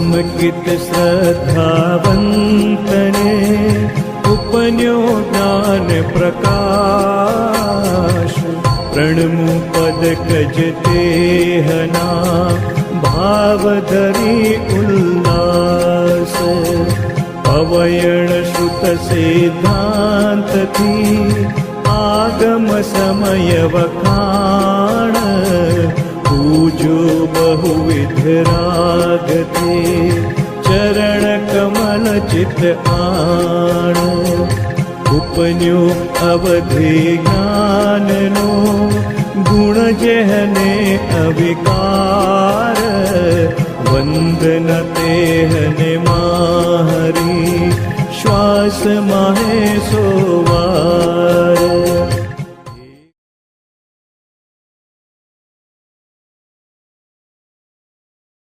समकित श्रद्धावन्तने उपन्यो ज्ञान प्रकाश प्रणमु पदकज तेहना भाव धरी उल्लास अवयण श्रुत सिद्धांत थी आगम समय वखाण पूजो बहुविध राग थे चरण कमल चित आण उपन्यो अवधि ज्ञाननो गुण जहने अविकार वंदन तेहने माहरी श्वास माहे सोवा